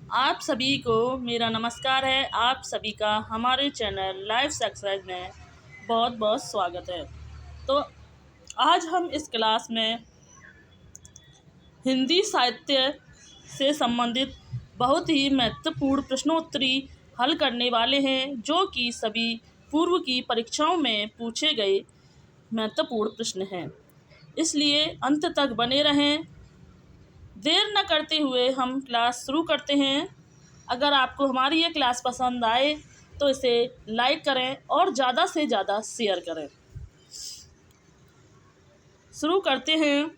आप सभी को मेरा नमस्कार है। आप सभी का हमारे चैनल लाइफ सक्सेस में बहुत बहुत स्वागत है। तो आज हम इस क्लास में हिंदी साहित्य से संबंधित बहुत ही महत्वपूर्ण प्रश्नोत्तरी हल करने वाले हैं, जो कि सभी पूर्व की परीक्षाओं में पूछे गए महत्वपूर्ण प्रश्न हैं। इसलिए अंत तक बने रहें। देर न करते हुए हम क्लास शुरू करते हैं। अगर आपको हमारी ये क्लास पसंद आए तो इसे लाइक करें और ज़्यादा से ज़्यादा शेयर करें। शुरू करते हैं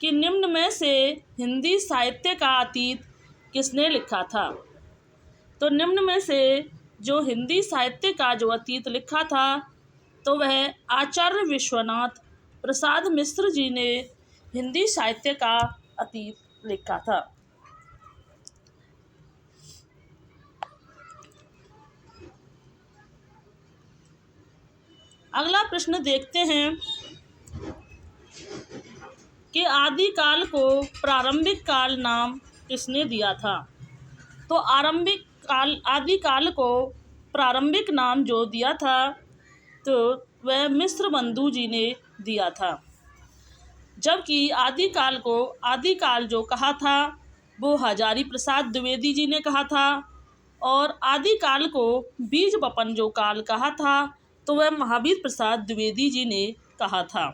कि निम्न में से हिंदी साहित्य का अतीत किसने लिखा था। तो निम्न में से जो हिंदी साहित्य का जो अतीत लिखा था तो वह आचार्य विश्वनाथ प्रसाद मिश्र जी ने हिंदी साहित्य का अतीत लिखा था। अगला प्रश्न देखते हैं कि आदिकाल को प्रारंभिक काल नाम किसने दिया था। तो आदिकाल को प्रारंभिक नाम जो दिया था तो वह मिश्र बंधु जी ने दिया था। जबकि आदिकाल जो कहा था वो हजारी प्रसाद द्विवेदी जी ने कहा था, और आदिकाल को बीज बपन जो काल कहा था तो वह महावीर प्रसाद द्विवेदी जी ने कहा था।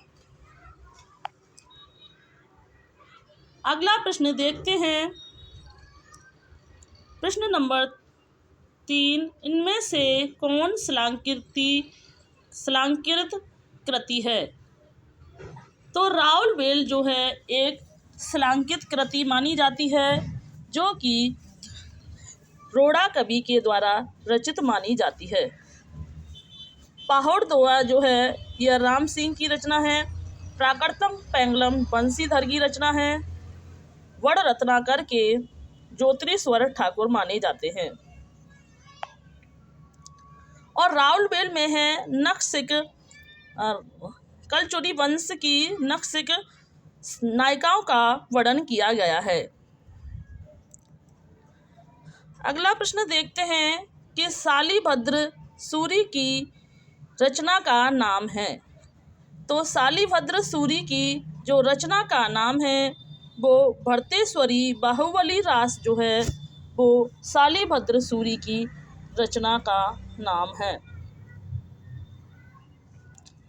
अगला प्रश्न देखते हैं, प्रश्न नंबर 3, इनमें से कौन श्लाघित कृति है। तो राउल बेल जो है एक श्लाघित कृति मानी जाती है, जो कि रोड़ा कवि के द्वारा रचित मानी जाती है। पाहुड़ दोहा जो है यह राम सिंह की रचना है। प्राकृतम पैंगलम बंशीधर की रचना है। वड़ रत्नाकर के ज्योतिरीश्वर ठाकुर माने जाते हैं। और राउल बेल में है नक्सिक कलचुरी वंश की नक्सिक नायिकाओं का वर्णन किया गया है। अगला प्रश्न देखते हैं कि शालिभद्र सूरी की रचना का नाम है। तो शालिभद्र सूरी की जो रचना का नाम है वो भरतेश्वरी बाहुबली रास जो है वो शालिभद्र सूरी की रचना का नाम है।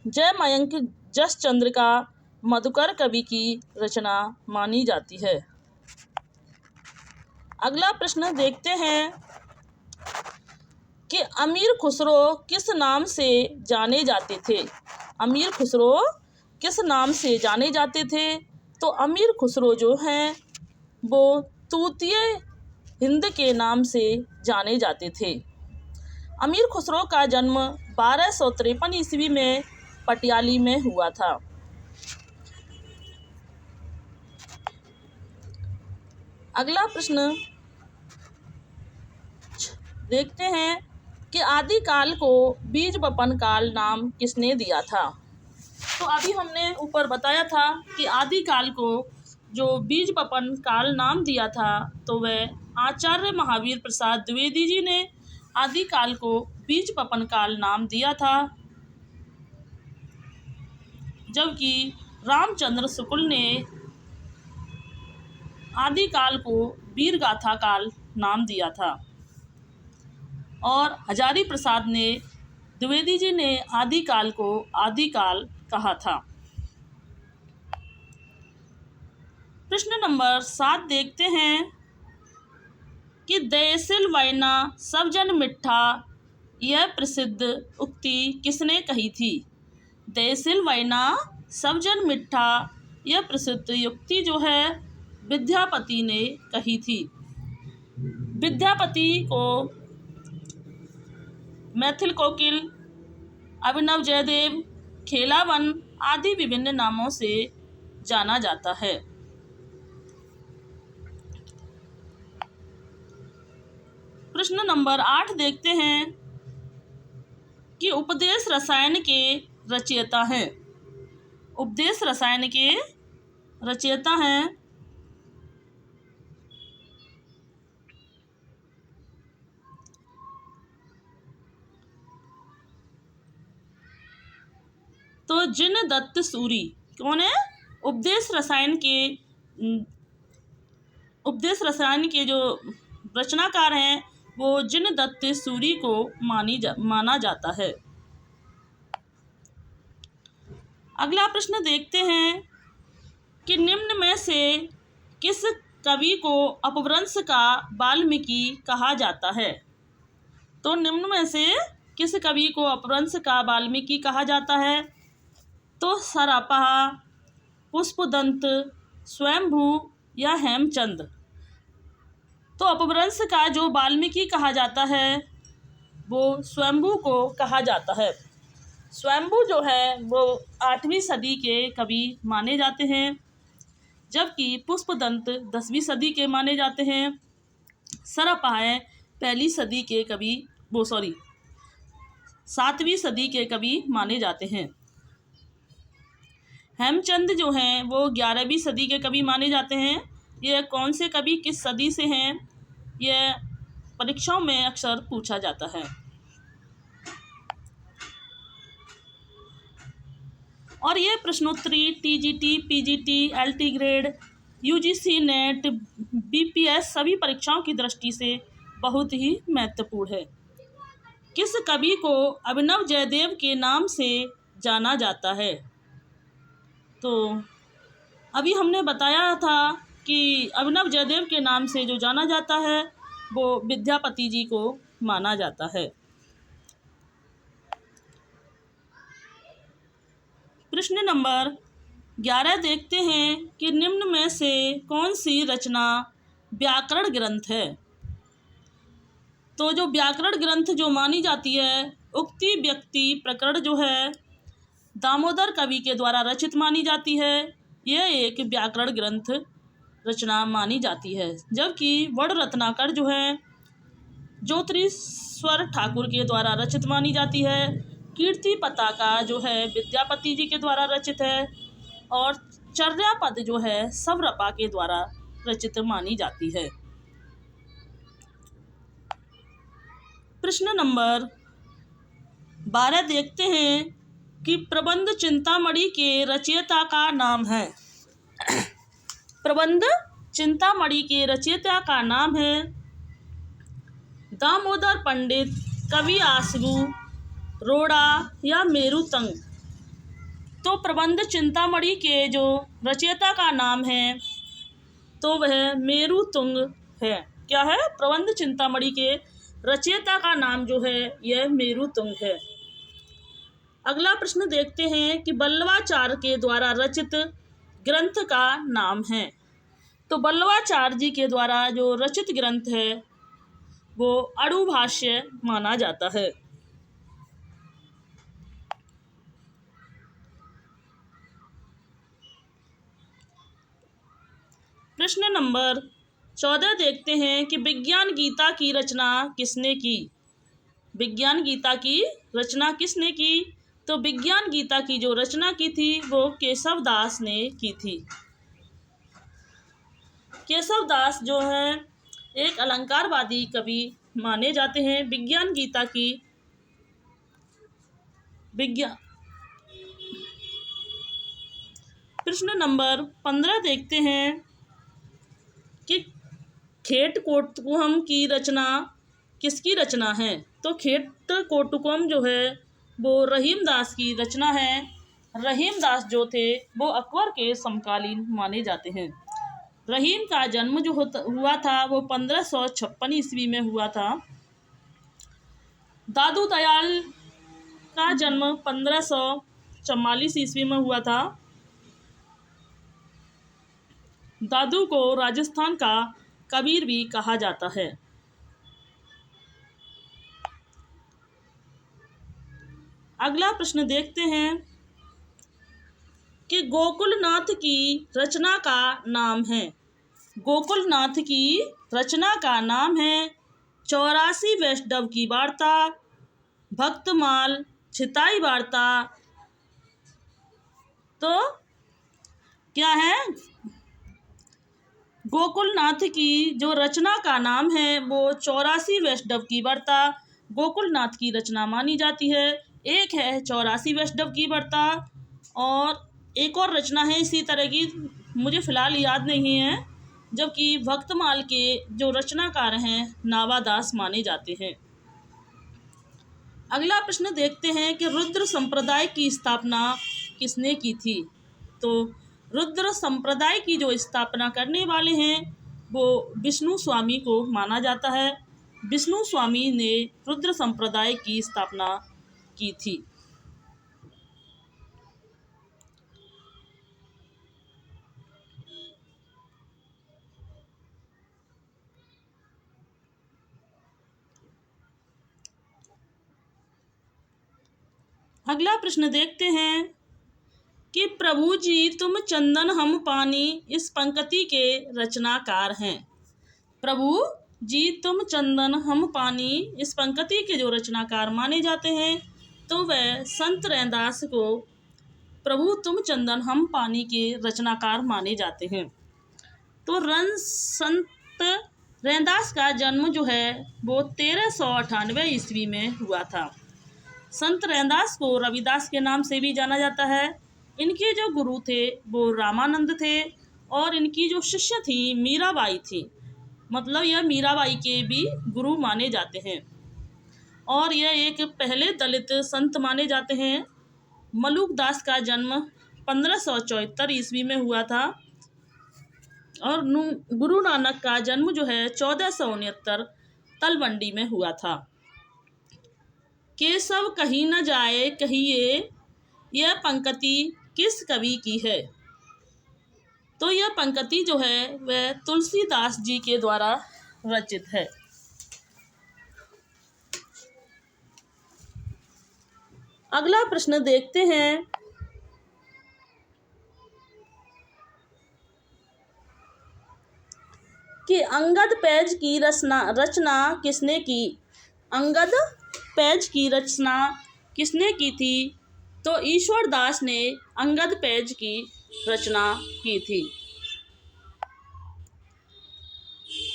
जय मयंक जस चंद्र का मधुकर कवि की रचना मानी जाती है। अगला प्रश्न देखते हैं कि अमीर खुसरो किस नाम से जाने जाते थे। अमीर खुसरो किस नाम से जाने जाते थे। तो अमीर खुसरो जो हैं वो तूतीय हिंद के नाम से जाने जाते थे। अमीर खुसरो का जन्म 1253 ईस्वी में पटियाली में हुआ था। अगला प्रश्न देखते हैं कि आदिकाल को बीज बपन काल नाम किसने दिया था। तो अभी हमने ऊपर बताया था कि आदिकाल को जो बीज बपन काल नाम दिया था तो वह आचार्य महावीर प्रसाद द्विवेदी जी ने आदिकाल को बीज बपन काल नाम दिया था। जबकि रामचंद्र शुक्ल ने आदिकाल को वीरगाथा काल नाम दिया था, और हजारी प्रसाद ने द्विवेदी जी ने आदिकाल को आदिकाल कहा था। प्रश्न नंबर 7 देखते हैं कि देसिल वैना सब जन मिठा यह प्रसिद्ध उक्ति किसने कही थी। देसिल वैना सब जन मिठा यह प्रसिद्ध उक्ति जो है विद्यापति ने कही थी। विद्यापति को मैथिल कोकिल, अभिनव जयदेव, खेलावन आदि विभिन्न नामों से जाना जाता है। प्रश्न नंबर 8 देखते हैं कि उपदेश रसायन के रचयिता हैं। उपदेश रसायन के रचयिता हैं तो जिनदत्त सूरी कौन है? उपदेश रसायन के जो रचनाकार हैं वो जिनदत्त सूरी को माना जाता है। अगला प्रश्न देखते हैं कि निम्न में से किस कवि को अपभ्रंश का वाल्मीकि कहा जाता है? तो निम्न में से किस कवि को अपभ्रंश का वाल्मीकि कहा जाता है? तो सरापहा, पुष्पदंत, स्वयंभू या हेमचंद। तो अपभ्रंश का जो वाल्मीकि कहा जाता है वो स्वयंभू को कहा जाता है। स्वयंभू जो है वो 8वीं सदी के कवि माने जाते हैं, जबकि पुष्पदंत 10वीं सदी के माने जाते हैं। सरापहा पहली सदी के कवि 7वीं सदी के कवि माने जाते हैं। हेमचंद जो हैं वो 11वीं सदी के कवि माने जाते हैं। ये कौन से कवि किस सदी से हैं, यह परीक्षाओं में अक्सर पूछा जाता है। और ये प्रश्नोत्तरी TGT, PGT, LT grade, UGC net, BPS सभी परीक्षाओं की दृष्टि से बहुत ही महत्वपूर्ण है। किस कवि को अभिनव जयदेव के नाम से जाना जाता है? तो अभी हमने बताया था कि अभिनव जयदेव के नाम से जो जाना जाता है वो विद्यापति जी को माना जाता है। प्रश्न नंबर 11 देखते हैं कि निम्न में से कौन सी रचना व्याकरण ग्रंथ है? तो जो व्याकरण ग्रंथ जो मानी जाती है, उक्ति व्यक्ति प्रकरण जो है दामोदर कवि के द्वारा रचित मानी जाती है। यह एक व्याकरण ग्रंथ रचना मानी जाती है। जबकि वड़ रत्नाकर जो है ज्योतिरीश्वर ठाकुर के द्वारा रचित मानी जाती है। कीर्ति पताका जो है विद्यापति जी के द्वारा रचित है। और चर्यापद जो है सवरपा के द्वारा रचित मानी जाती है। प्रश्न नंबर 12 देखते हैं कि प्रबंध चिंतामणि के रचयिता का नाम है। प्रबंध चिंतामणि के रचयिता का नाम है दामोदर पंडित, कवि आशु, रोड़ा या मेरुतंग। तो प्रबंध चिंतामणि के जो रचयिता का नाम है तो वह मेरुतुंग है। क्या है? प्रबंध चिंतामणि के रचयिता का नाम जो है यह मेरुतुंग है। अगला प्रश्न देखते हैं कि बल्लवाचार्य के द्वारा रचित ग्रंथ का नाम है। तो बल्लवाचार्य जी के द्वारा जो रचित ग्रंथ है वो अणुभाष्य माना जाता है। प्रश्न नंबर 14 देखते हैं कि विज्ञान गीता की रचना किसने की? विज्ञान गीता की रचना किसने की? तो विज्ञान गीता की जो रचना की थी वो केशव दास ने की थी। केशव दास जो है एक अलंकारवादी कवि माने जाते हैं। विज्ञान गीता की प्रश्न नंबर 15 देखते हैं कि खेट कोटकुहम की रचना किसकी रचना है? तो खेट कोटकुहम जो है वो रहीम दास की रचना है। रहीम दास जो थे वो अकबर के समकालीन माने जाते हैं। रहीम का जन्म जो हुआ था वो 1556 ईस्वी में हुआ था। दादू दयाल का जन्म 1544 ईस्वी में हुआ था। दादू को राजस्थान का कबीर भी कहा जाता है। अगला प्रश्न देखते हैं कि गोकुलनाथ की रचना का नाम है। गोकुलनाथ की रचना का नाम है 84 वैष्णव की वार्ता, भक्तमाल, छिताई वार्ता। तो क्या है? गोकुलनाथ की जो रचना का नाम है वो 84 वैष्णव की वार्ता गोकुलनाथ की रचना मानी जाती है। एक है 84 वैष्णव की वार्ता और एक और रचना है इसी तरह की, मुझे फ़िलहाल याद नहीं है, जबकि भक्तमाल के जो रचनाकार हैं नावादास माने जाते हैं। अगला प्रश्न देखते हैं कि रुद्र संप्रदाय की स्थापना किसने की थी। तो रुद्र संप्रदाय की जो स्थापना करने वाले हैं वो विष्णु स्वामी को माना जाता है। विष्णु स्वामी ने रुद्र संप्रदाय की स्थापना की थी। अगला प्रश्न देखते हैं कि प्रभु जी तुम चंदन हम पानी इस पंक्ति के रचनाकार हैं। प्रभु जी तुम चंदन हम पानी इस पंक्ति के जो रचनाकार माने जाते हैं तो वह संत रैदास को प्रभु तुम चंदन हम पानी के रचनाकार माने जाते हैं। तो संत रैदास का जन्म जो है वो 1398 ईस्वी में हुआ था। संत रैदास को रविदास के नाम से भी जाना जाता है। इनके जो गुरु थे वो रामानंद थे और इनकी जो शिष्य थी मीराबाई थी, मतलब यह मीराबाई के भी गुरु माने जाते हैं। और यह एक पहले दलित संत माने जाते हैं। मलुकदास का जन्म 1574 ईस्वी में हुआ था और गुरु नानक का जन्म जो है 1469 तलवंडी में हुआ था। केशव कहीं न जाए कहिए यह पंक्ति किस कवि की है। तो यह पंक्ति जो है वह तुलसीदास जी के द्वारा रचित है। अगला प्रश्न देखते हैं कि अंगद पैज की रचना किसने की। अंगद पैज की रचना किसने की थी। तो ईश्वर दास ने अंगद पैज की रचना की थी।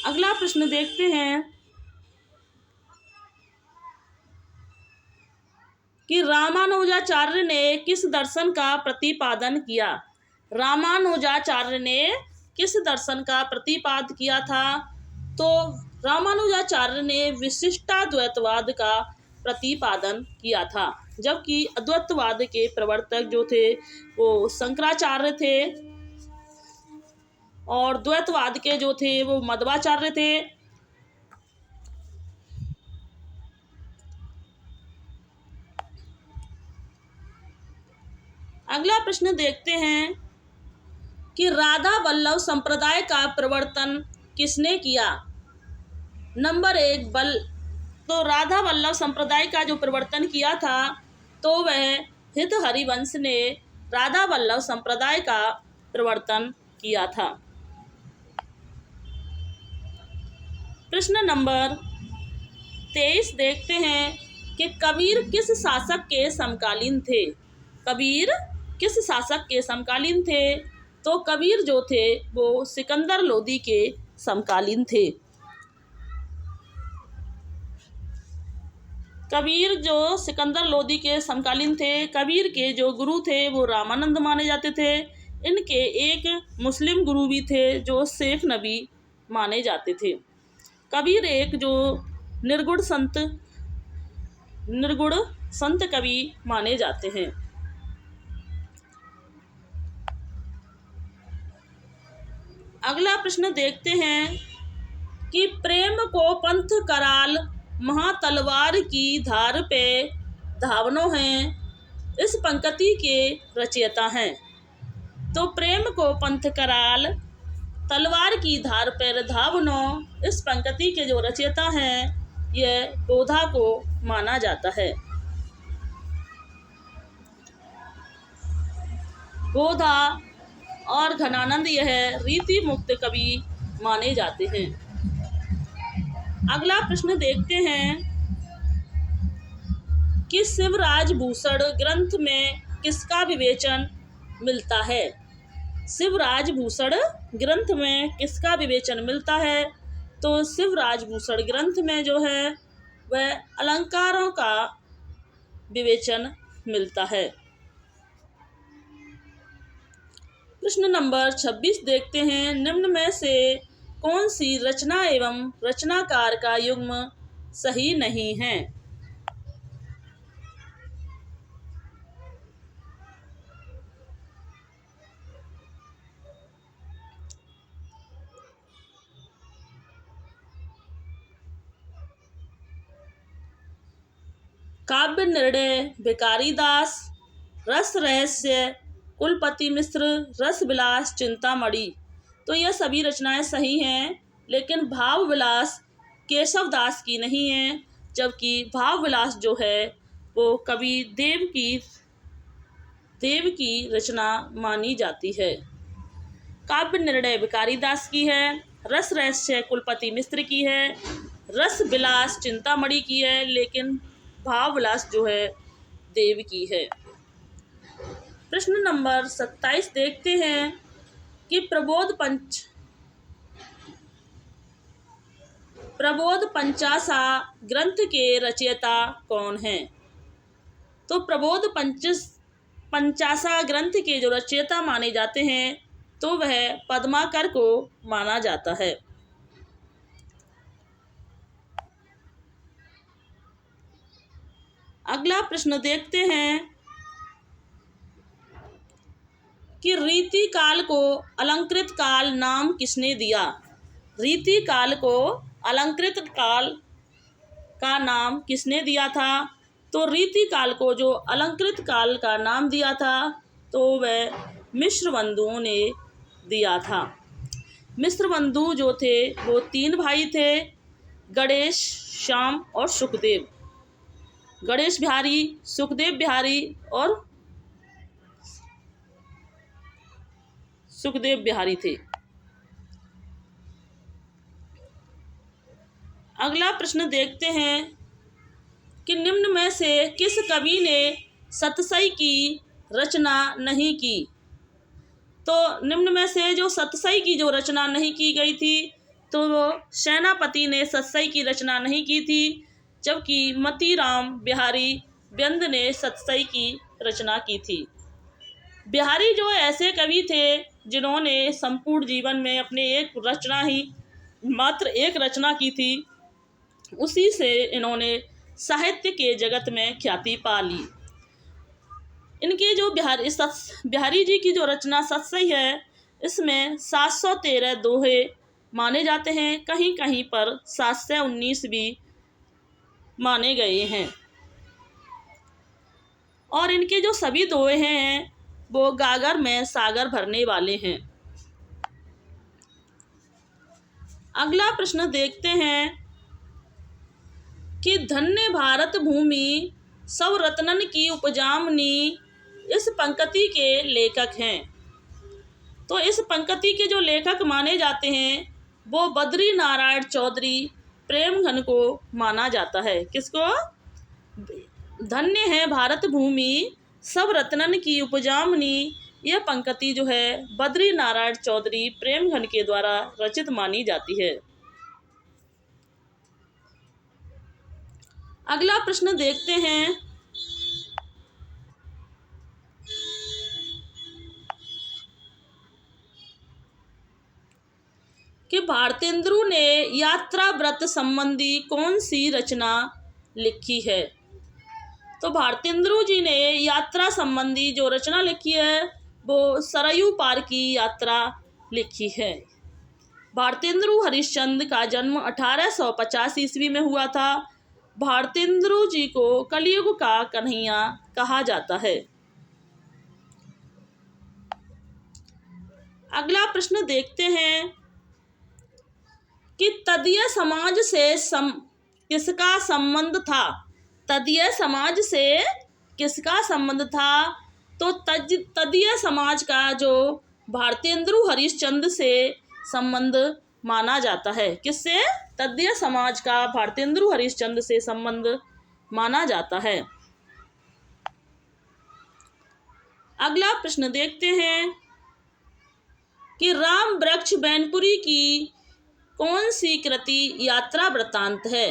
अगला प्रश्न देखते हैं कि रामानुजाचार्य ने किस दर्शन का प्रतिपादन किया। रामानुजाचार्य ने किस दर्शन का प्रतिपादन किया था। तो रामानुजाचार्य ने विशिष्टाद्वैतवाद का प्रतिपादन किया था, जबकि अद्वैतवाद के प्रवर्तक जो थे वो शंकराचार्य थे और द्वैतवाद के जो थे वो मध्वाचार्य थे। अगला प्रश्न देखते हैं कि राधा वल्लभ संप्रदाय का प्रवर्तन किसने किया। नंबर 1 तो राधा वल्लभ संप्रदाय का जो प्रवर्तन किया था तो वह हित हरिवंश ने राधा वल्लभ संप्रदाय का प्रवर्तन किया था। प्रश्न नंबर 23 देखते हैं कि कबीर किस शासक के समकालीन थे। कबीर किस शासक के समकालीन थे। तो कबीर जो थे वो सिकंदर लोदी के समकालीन थे। कबीर जो सिकंदर लोदी के समकालीन थे। कबीर के जो गुरु थे वो रामानंद माने जाते थे। इनके एक मुस्लिम गुरु भी थे जो शेख नबी माने जाते थे। कबीर एक जो निर्गुण संत कवि माने जाते हैं। अगला प्रश्न देखते हैं कि प्रेम को पंथ कराल महातलवार की धार पे धावनो हैं इस पंक्ति के रचयिता हैं। तो प्रेम को पंथ कराल तलवार की धार पर धावनो इस पंक्ति के जो रचयिता हैं यह बोधा को माना जाता है। बोधा और घनानंद यह रीति मुक्त कवि माने जाते हैं। अगला प्रश्न देखते हैं कि शिवराज भूषण ग्रंथ में किसका विवेचन मिलता है। शिवराज भूषण ग्रंथ में किसका विवेचन मिलता है। तो शिवराज भूषण ग्रंथ में जो है वह अलंकारों का विवेचन मिलता है। प्रश्न नंबर 26 देखते हैं, निम्न में से कौन सी रचना एवं रचनाकार का युग्म सही नहीं है? काव्य निर्णय भिखारी दास, रस रहस्य कुलपति मिश्र, रस विलास चिंतामणि। तो यह सभी रचनाएं सही हैं, लेकिन भाव विलास केशव दास की नहीं है, जबकि भाव विलास जो है वो कवि देव की रचना मानी जाती है। काव्य निर्णय भिखारी दास की है, रस रहस्य कुलपति मिश्र की है, रस विलास चिंतामणि की है, लेकिन भाव विलास जो है देव की है। प्रश्न नंबर 27 देखते हैं कि प्रबोध पंचासा ग्रंथ के रचयिता कौन हैं? तो प्रबोध पंचासा ग्रंथ के जो रचयिता माने जाते हैं तो वह पद्माकर को माना जाता है। अगला प्रश्न देखते हैं कि रीति काल को अलंकृत काल नाम किसने दिया? रीति काल को अलंकृत काल का नाम किसने दिया था? तो रीति काल को जो अलंकृत काल का नाम दिया था तो वह मिश्रबंधुओं ने दिया था। मिश्रबंधु जो थे वो 3 भाई थे, गणेश, श्याम और सुखदेव। गणेश बिहारी, सुखदेव बिहारी और सुखदेव बिहारी थे। अगला प्रश्न देखते हैं कि निम्न में से किस कवि ने सतसई की रचना नहीं की? तो निम्न में से जो सतसई की जो रचना नहीं की गई थी तो वो सेनापति ने सतसई की रचना नहीं की थी, जबकि मतीराम बिहारी व्यंद ने सतसई की रचना की थी। बिहारी जो ऐसे कवि थे जिन्होंने संपूर्ण जीवन में अपने मात्र एक रचना की थी, उसी से इन्होंने साहित्य के जगत में ख्याति पा ली। इनके जो बिहारी जी की जो रचना सतसई है, इसमें 713 दोहे माने जाते हैं, कहीं कहीं पर 719 भी माने गए हैं। और इनके जो सभी दोहे हैं वो गागर में सागर भरने वाले हैं। अगला प्रश्न देखते हैं कि धन्य भारत भूमि सब रत्नन की उपजामनी इस पंक्ति के लेखक हैं। तो इस पंक्ति के जो लेखक माने जाते हैं वो बद्री नारायण चौधरी प्रेमघन को माना जाता है। किसको? धन्य है भारत भूमि सब रत्नन की उपजामनी, यह पंक्ति जो है बद्री नारायण चौधरी प्रेमघन के द्वारा रचित मानी जाती है। अगला प्रश्न देखते हैं कि भारतेंदु ने यात्रा व्रत संबंधी कौन सी रचना लिखी है? तो भारतेंदु जी ने यात्रा संबंधी जो रचना लिखी है वो सरयू पार की यात्रा लिखी है। भारतेंदु हरिश्चंद्र का जन्म 1850 ईस्वी में हुआ था। भारतेंदु जी को कलयुग का कन्हैया कहा जाता है। अगला प्रश्न देखते हैं कि तदीय समाज से किसका संबंध था? तदीय समाज से किसका संबंध था? तो तदीय समाज का जो भारतेंदु हरिश्चंद्र से संबंध माना जाता है। किससे? तदीय समाज का भारतेंदु हरिश्चंद्र से संबंध माना जाता है। अगला प्रश्न देखते हैं कि राम वृक्ष बैनपुरी की कौन सी कृति यात्रा वृत्तांत है?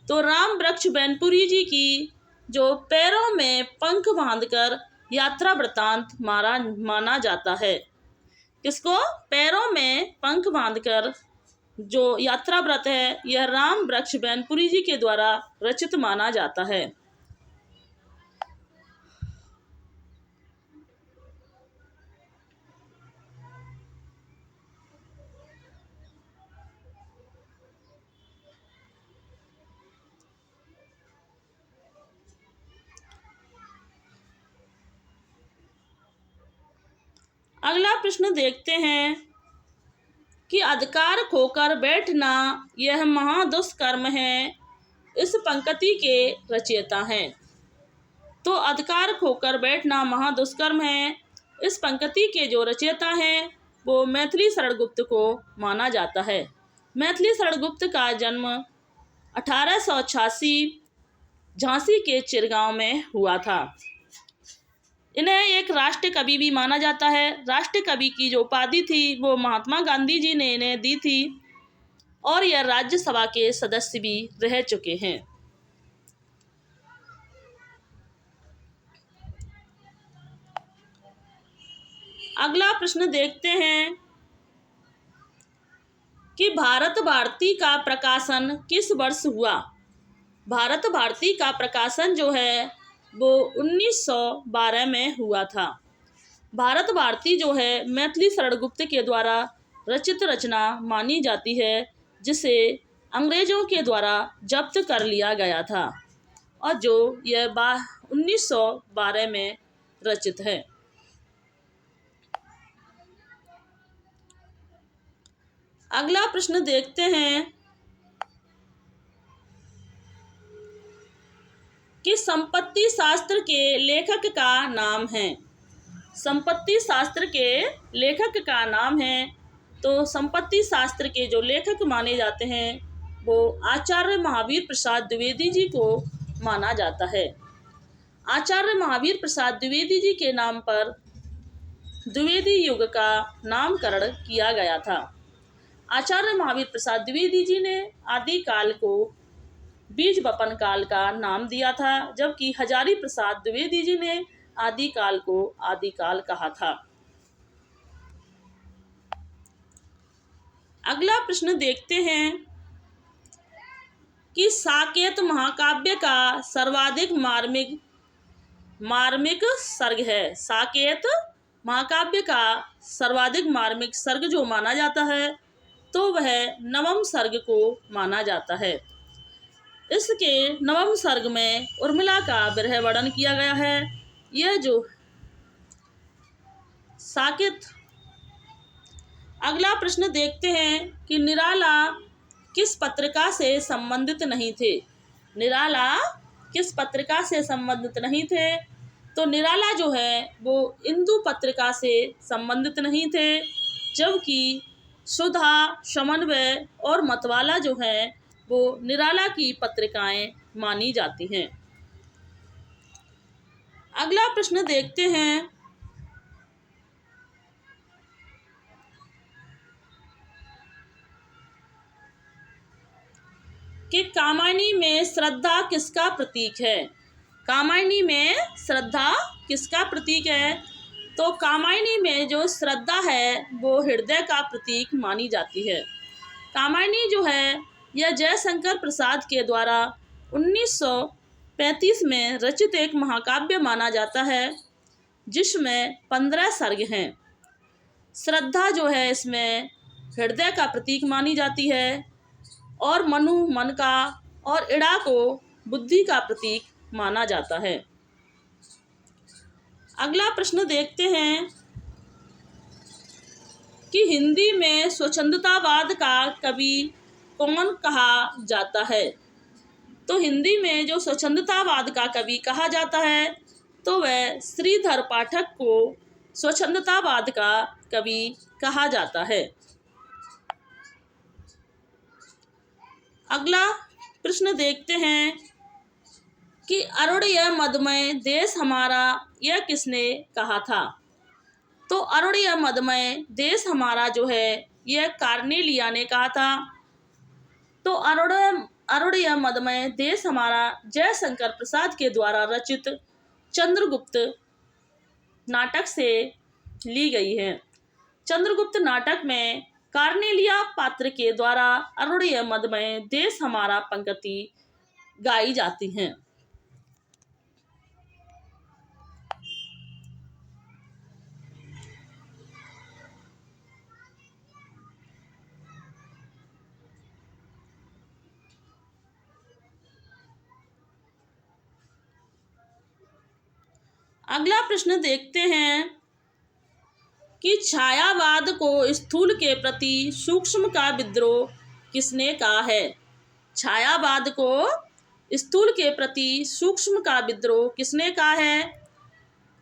तो राम वृक्ष बैनपुरी जी की जो पैरों में पंख बांधकर यात्रा वृत्तांत माना जाता है। किसको? पैरों में पंख बांधकर जो यात्रा व्रत है यह राम वृक्ष बैनपुरी जी के द्वारा रचित माना जाता है। अगला प्रश्न देखते हैं कि अधिकार खोकर बैठना यह महादुष्कर्म है, इस पंक्ति के रचयिता हैं। तो अधिकार खोकर बैठना महादुष्कर्म है, इस पंक्ति के जो रचयिता हैं वो मैथिली शरण गुप्त को माना जाता है। मैथिली शरण गुप्त का जन्म 1886 झांसी के चिरगांव में हुआ था। इन्हें एक राष्ट्र कवि भी माना जाता है। राष्ट्र कवि की जो उपाधि थी वो महात्मा गांधी जी ने इन्हें दी थी और यह राज्यसभा के सदस्य भी रह चुके हैं। अगला प्रश्न देखते हैं कि भारत भारती का प्रकाशन किस वर्ष हुआ। भारत भारती का प्रकाशन जो है वो 1912 में हुआ था। भारत भारती जो है मैथिली शरण गुप्त के द्वारा रचित रचना मानी जाती है, जिसे अंग्रेजों के द्वारा जब्त कर लिया गया था और जो यह 1912 में रचित है। अगला प्रश्न देखते हैं कि संपत्ति शास्त्र के लेखक का नाम है। संपत्ति शास्त्र के लेखक का नाम है, तो संपत्ति शास्त्र के जो लेखक माने जाते हैं वो आचार्य महावीर प्रसाद द्विवेदी जी को माना जाता है। आचार्य महावीर प्रसाद द्विवेदी जी के नाम पर द्विवेदी युग का नामकरण किया गया था। आचार्य महावीर प्रसाद द्विवेदी जी ने आदिकाल को बीज वपन काल का नाम दिया था, जबकि हजारी प्रसाद द्विवेदी जी ने आदिकाल को आदिकाल कहा था। अगला प्रश्न देखते हैं कि साकेत महाकाव्य का सर्वाधिक मार्मिक सर्ग है। साकेत महाकाव्य का सर्वाधिक मार्मिक सर्ग जो माना जाता है तो वह नवम सर्ग को माना जाता है। इसके नवम सर्ग में उर्मिला का विरह वर्णन किया गया है। यह जो साकेत। अगला प्रश्न देखते हैं कि निराला किस पत्रिका से संबंधित नहीं थे। निराला किस पत्रिका से संबंधित नहीं थे, तो निराला जो है वो इंदु पत्रिका से संबंधित नहीं थे, जबकि सुधा, समन्वय और मतवाला जो है वो निराला की पत्रिकाएं मानी जाती हैं। अगला प्रश्न देखते हैं कि कामायनी में श्रद्धा किसका प्रतीक है। कामायनी में श्रद्धा किसका प्रतीक है, तो कामायनी में जो श्रद्धा है वो हृदय का प्रतीक मानी जाती है। कामायनी जो है यह जयशंकर प्रसाद के द्वारा 1935 में रचित एक महाकाव्य माना जाता है, जिसमें 15 सर्ग हैं। श्रद्धा जो है इसमें हृदय का प्रतीक मानी जाती है और मनु मन का और इड़ा को बुद्धि का प्रतीक माना जाता है। अगला प्रश्न देखते हैं कि हिंदी में स्वच्छंदतावाद का कवि कौन कहा जाता है। तो हिंदी में जो स्वच्छंदतावाद का कवि कहा जाता है तो वह श्रीधर पाठक को स्वच्छंदतावाद का कवि कहा जाता है। अगला प्रश्न देखते हैं कि अरुणिय मदमय देश हमारा यह किसने कहा था। तो अरुणिय मदमय देश हमारा जो है यह कार्नेलिया ने कहा था। तो अरुणिय मदमय देश हमारा जयशंकर प्रसाद के द्वारा रचित चंद्रगुप्त नाटक से ली गई है। चंद्रगुप्त नाटक में कार्नेलिया पात्र के द्वारा अरुणीय मद में देश हमारा पंक्ति गाई जाती हैं। अगला प्रश्न देखते हैं कि छायावाद को स्थूल के प्रति सूक्ष्म का विद्रोह किसने कहा है। छायावाद को स्थूल के प्रति सूक्ष्म का विद्रोह किसने कहा है।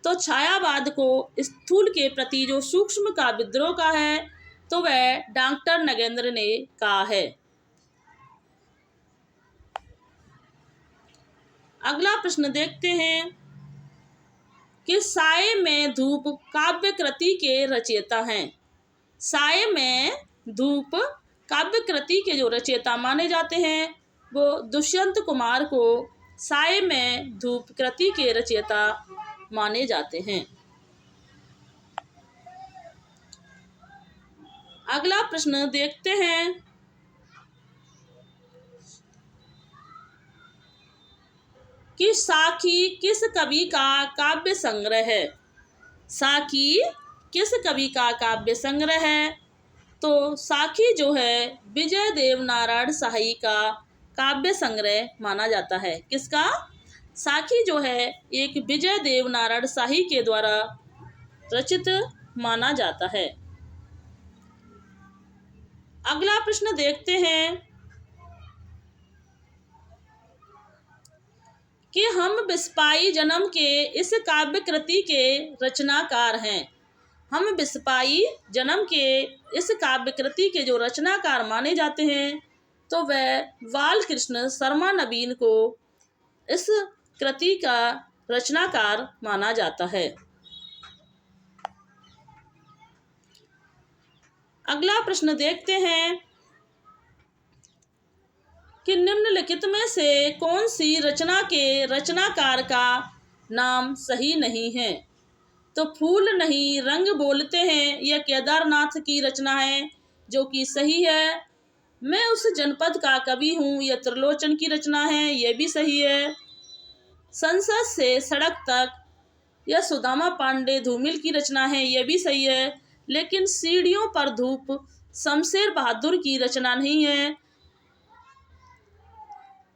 तो छायावाद को स्थूल के प्रति जो सूक्ष्म का विद्रोह का है तो वह डॉक्टर नगेंद्र ने कहा है। अगला प्रश्न देखते हैं कि साये में धूप काव्य कृति के रचयिता हैं। साये में धूप काव्य कृति के जो रचयिता माने जाते हैं वो दुष्यंत कुमार को साये में धूप कृति के रचयिता माने जाते हैं। अगला प्रश्न देखते हैं कि साखी किस कवि का काव्य संग्रह है। साखी किस कवि का काव्य संग्रह है। तो साखी जो है विजय देव नारायण शाही का काव्य संग्रह माना जाता है। किसका। साखी जो है एक विजय देव नारायण शाही के द्वारा रचित माना जाता है। अगला प्रश्न देखते हैं कि हम बिस्पाई जन्म के इस काव्य कृति के रचनाकार हैं। हम बिस्पाई जन्म के इस काव्य कृति के जो रचनाकार माने जाते हैं तो वह बालकृष्ण शर्मा नवीन को इस कृति का रचनाकार माना जाता है। अगला प्रश्न देखते हैं कि निम्नलिखित में से कौन सी रचना के रचनाकार का नाम सही नहीं है। तो फूल नहीं रंग बोलते हैं यह केदारनाथ की रचना है जो कि सही है। मैं उस जनपद का कवि हूँ यह त्रिलोचन की रचना है, यह भी सही है। संसद से सड़क तक यह सुदामा पांडे धूमिल की रचना है, यह भी सही है। लेकिन सीढ़ियों पर धूप शमशेर बहादुर की रचना नहीं है।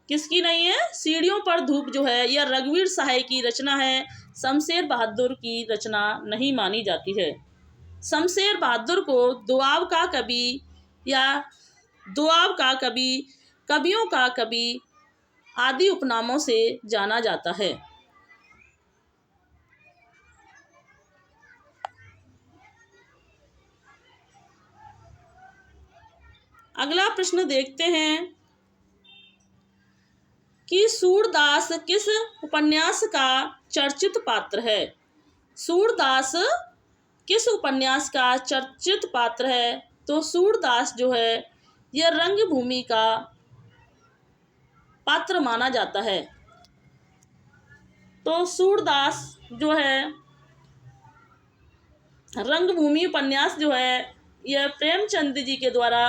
किसकी नहीं है। सीढ़ियों पर धूप जो है यह रघुवीर सहाय की रचना है, शमशेर बहादुर की रचना नहीं मानी जाती है। शमशेर बहादुर को दुआब का कवि या दुआब का कवि, कवियों का कवि आदि उपनामों से जाना जाता है। अगला प्रश्न देखते हैं कि सूरदास किस उपन्यास का चर्चित पात्र है। सूरदास किस उपन्यास का चर्चित पात्र है। तो सूरदास जो है यह रंगभूमि का पात्र माना जाता है। तो सूरदास जो है रंगभूमि उपन्यास जो है यह प्रेमचंद जी के द्वारा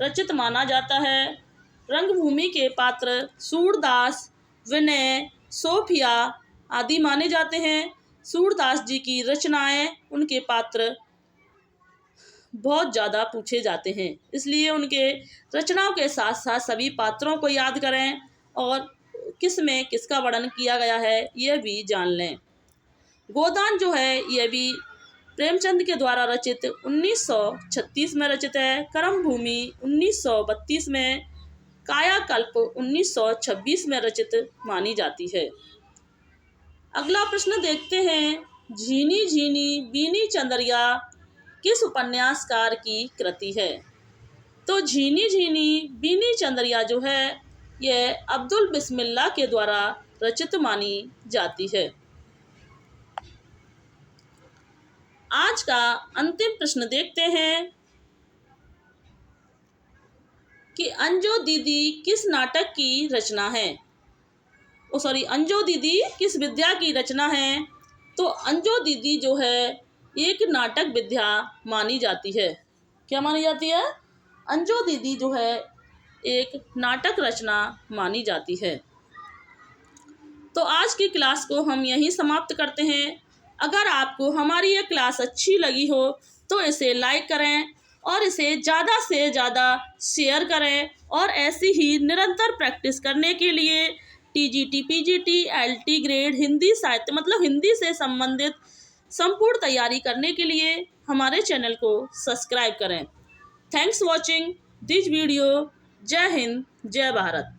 रचित माना जाता है। रंगभूमि के पात्र सूरदास, विनय, सोफिया आदि माने जाते हैं। सूरदास जी की रचनाएं, उनके पात्र बहुत ज़्यादा पूछे जाते हैं, इसलिए उनके रचनाओं के साथ साथ सभी पात्रों को याद करें और किस में किसका वर्णन किया गया है यह भी जान लें। गोदान जो है यह भी प्रेमचंद के द्वारा रचित 1936 में रचित है। कर्मभूमि 1932 में, कायाकल्प 1926 में रचित मानी जाती है। अगला प्रश्न देखते हैं, झीनी झीनी बीनी चंदरिया किस उपन्यासकार की कृति है। तो झीनी झीनी बीनी चंदरिया जो है यह अब्दुल बिस्मिल्लाह के द्वारा रचित मानी जाती है। आज का अंतिम प्रश्न देखते हैं कि अंजो दीदी किस नाटक की रचना है। अंजो दीदी किस विद्या की रचना है। तो अंजो दीदी जो है एक नाटक विद्या मानी जाती है। क्या मानी जाती है? अंजू दीदी जो है एक नाटक रचना मानी जाती है। तो आज की क्लास को हम यहीं समाप्त करते हैं। अगर आपको हमारी ये क्लास अच्छी लगी हो तो इसे लाइक करें और इसे ज़्यादा से ज़्यादा शेयर करें और ऐसी ही निरंतर प्रैक्टिस करने के लिए TGT, PGT, LT grade Hindi साहित्य मतलब हिंदी से संबंधित संपूर्ण तैयारी करने के लिए हमारे चैनल को सब्सक्राइब करें। Thanks watching this video. जय हिंद, जय भारत।